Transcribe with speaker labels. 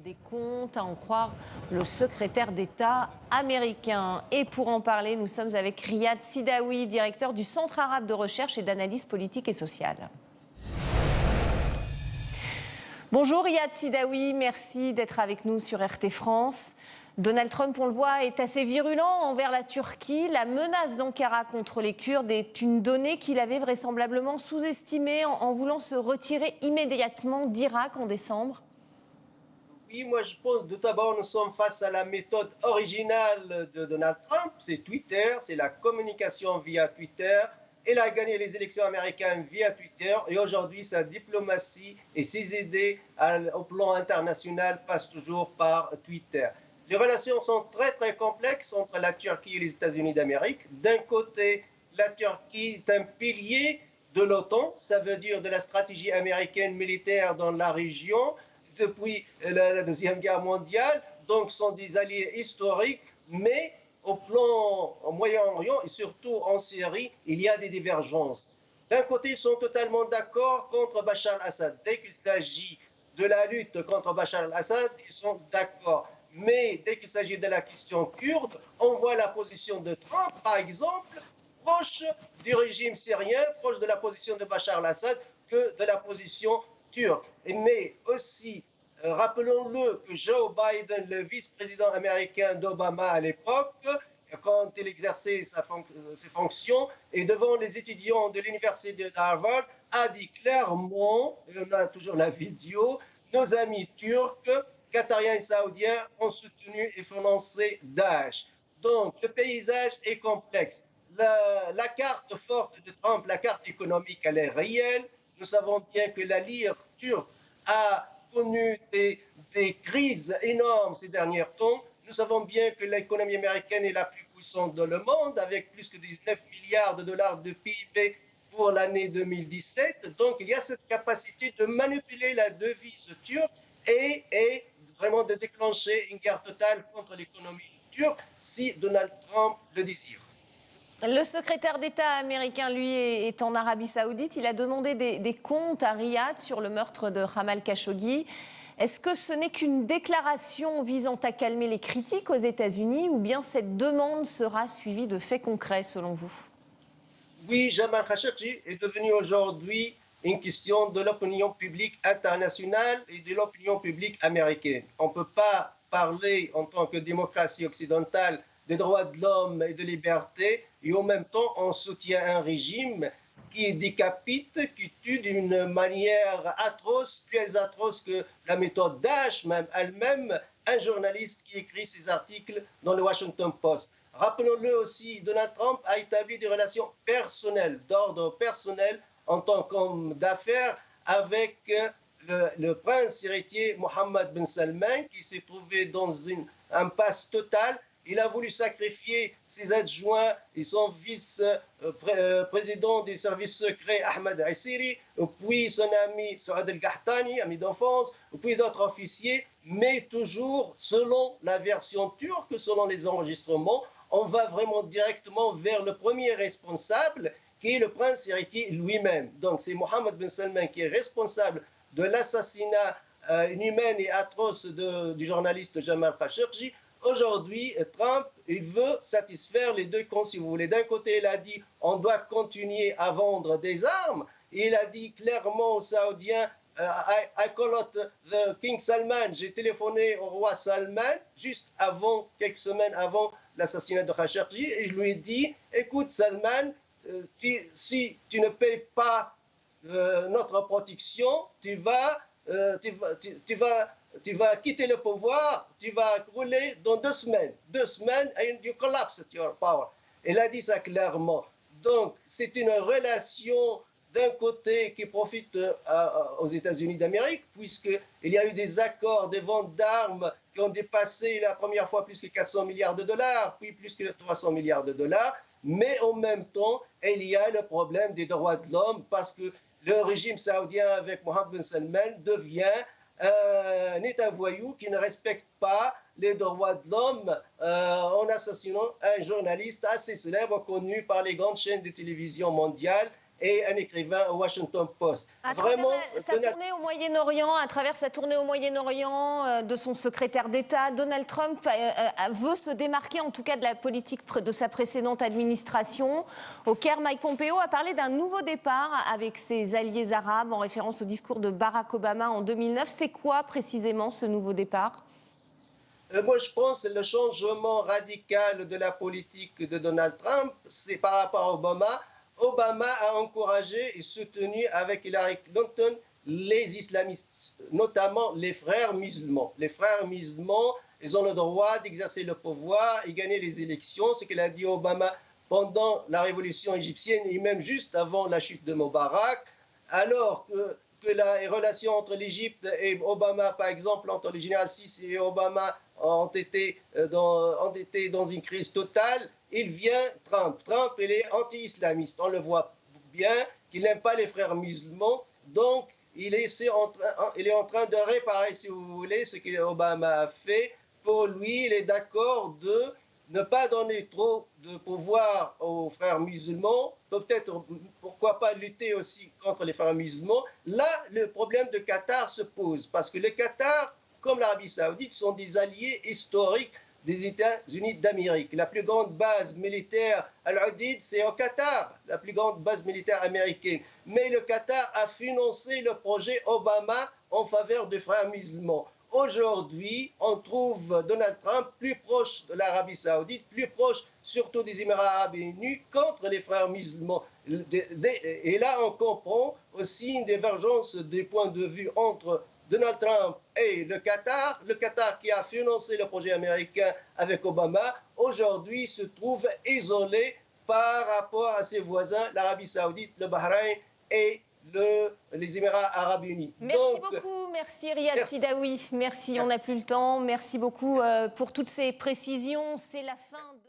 Speaker 1: Des comptes, à en croire le secrétaire d'État américain. Et pour en parler, nous sommes avec Riyad Sidaoui, directeur du Centre arabe de recherche et d'analyse politique et sociale. Bonjour Riyad Sidaoui, merci d'être avec nous sur RT France. Donald Trump, on le voit, est assez virulent envers la Turquie. La menace d'Ankara contre les Kurdes est une donnée qu'il avait vraisemblablement sous-estimée en voulant se retirer immédiatement d'Irak en décembre.
Speaker 2: Oui, moi je pense que tout d'abord nous sommes face à la méthode originale de Donald Trump, c'est Twitter, c'est la communication via Twitter. Il a gagné les élections américaines via Twitter et aujourd'hui sa diplomatie et ses idées au plan international passent toujours par Twitter. Les relations sont très complexes entre la Turquie et les États-Unis d'Amérique. D'un côté, la Turquie est un pilier de l'OTAN, ça veut dire de la stratégie américaine militaire dans la région depuis la Deuxième Guerre mondiale, donc sont des alliés historiques, mais au plan au Moyen-Orient et surtout en Syrie, il y a des divergences. D'un côté, ils sont totalement d'accord contre Bachar al-Assad. Dès qu'il s'agit de la lutte contre Bachar al-Assad, ils sont d'accord. Mais dès qu'il s'agit de la question kurde, on voit la position de Trump, par exemple, proche du régime syrien, proche de la position de Bachar al-Assad que de la position turque. Mais aussi, rappelons-le que Joe Biden, le vice-président américain d'Obama à l'époque, quand il exerçait ses fonctions, et devant les étudiants de l'université d'Harvard, a dit clairement, et on a toujours la vidéo, nos amis turcs, qatariens et saoudiens ont soutenu et financé Daesh. Donc, le paysage est complexe. La carte forte de Trump, la carte économique, elle est réelle. Nous savons bien que la lire turque a connu des crises énormes ces derniers temps. Nous savons bien que l'économie américaine est la plus puissante dans le monde, avec plus que 19 milliards de dollars de PIB pour l'année 2017. Donc, il y a cette capacité de manipuler la devise turque et vraiment de déclencher une guerre totale contre l'économie turque si Donald Trump le désire.
Speaker 1: Le secrétaire d'État américain, lui, est en Arabie Saoudite. Il a demandé des comptes à Riyad sur le meurtre de Jamal Khashoggi. Est-ce que ce n'est qu'une déclaration visant à calmer les critiques aux États-Unis ou bien cette demande sera suivie de faits concrets selon vous?
Speaker 2: Oui, Jamal Khashoggi est devenu aujourd'hui une question de l'opinion publique internationale et de l'opinion publique américaine. On ne peut pas parler en tant que démocratie occidentale des droits de l'homme et de liberté et en même temps on soutient un régime qui décapite, qui tue d'une manière atroce, plus atroce que la méthode Daesh même elle-même, un journaliste qui écrit ses articles dans le Washington Post. Rappelons-le aussi, Donald Trump a établi des relations personnelles, d'ordre personnel, en tant qu'homme d'affaires, avec le prince héritier Mohammed Ben Salman, qui s'est trouvé dans une impasse totale. Il a voulu sacrifier ses adjoints et son vice-président des services secrets, Ahmed Assiri, puis son ami Saad El-Gahtani, ami d'enfance, puis d'autres officiers, mais toujours selon la version turque, selon les enregistrements, on va vraiment directement vers le premier responsable, qui est le prince héritier lui-même. Donc c'est Mohammed Ben Salman qui est responsable de l'assassinat inhumain et atroce du journaliste Jamal Khashoggi. Aujourd'hui, Trump, il veut satisfaire les deux camps, si vous voulez. D'un côté, il a dit on doit continuer à vendre des armes. Et il a dit clairement aux Saoudiens I call out the King Salman. J'ai téléphoné au roi Salman juste avant, quelques semaines avant l'assassinat de Khashoggi, et je lui ai dit écoute Salman, si tu ne payes pas notre protection, tu vas quitter le pouvoir, tu vas rouler dans 2 semaines. 2 semaines, and you collapse your power. Il a dit ça clairement. Donc, c'est une relation d'un côté qui profite aux États-Unis d'Amérique, puisqu'il y a eu des accords de vente d'armes qui ont dépassé la première fois plus que 400 milliards de dollars, puis plus que 300 milliards de dollars. Mais en même temps, il y a le problème des droits de l'homme, parce que le régime saoudien avec Mohammed Ben Salman devient un État voyou qui ne respecte pas les droits de l'homme en assassinant un journaliste assez célèbre, connu par les grandes chaînes de télévision mondiales, et un écrivain au Washington Post.
Speaker 1: À
Speaker 2: Vraiment,
Speaker 1: travers sa tournée au Moyen-Orient, à travers sa tournée au Moyen-Orient de son secrétaire d'État, Donald Trump veut se démarquer en tout cas de la politique de sa précédente administration. Au Caire, Mike Pompeo a parlé d'un nouveau départ avec ses alliés arabes en référence au discours de Barack Obama en 2009. C'est quoi précisément ce nouveau départ ?
Speaker 2: Moi, je pense que le changement radical de la politique de Donald Trump, c'est par rapport à Obama. Obama a encouragé et soutenu avec Hillary Clinton les islamistes, notamment les frères musulmans. Les frères musulmans, ils ont le droit d'exercer le pouvoir et gagner les élections, ce qu'il a dit Obama pendant la révolution égyptienne et même juste avant la chute de Moubarak, alors que la relation entre l'Égypte et Obama, par exemple, entre le général Sisi et Obama, ont été dans une crise totale. Il vient Trump. Trump, il est anti-islamiste. On le voit bien qu'il n'aime pas les frères musulmans. Donc, il est en train de réparer, si vous voulez, ce que Obama a fait. Pour lui, il est d'accord de ne pas donner trop de pouvoir aux frères musulmans, peut-être, pourquoi pas lutter aussi contre les frères musulmans. Là, le problème de Qatar se pose, parce que le Qatar, comme l'Arabie Saoudite, sont des alliés historiques des États-Unis d'Amérique. La plus grande base militaire Al-Udeid, c'est au Qatar, la plus grande base militaire américaine. Mais le Qatar a financé le projet Obama en faveur des frères musulmans. Aujourd'hui, on trouve Donald Trump plus proche de l'Arabie Saoudite, plus proche surtout des Émirats Arabes Unis contre les frères musulmans. Et là, on comprend aussi une divergence des points de vue entre Donald Trump et le Qatar qui a financé le projet américain avec Obama, aujourd'hui se trouve isolé par rapport à ses voisins, l'Arabie Saoudite, le Bahreïn et les Émirats Arabes Unis.
Speaker 1: Merci beaucoup, merci Riyad Sidaoui. Merci, on n'a plus le temps. Merci beaucoup pour toutes ces précisions. C'est la fin de...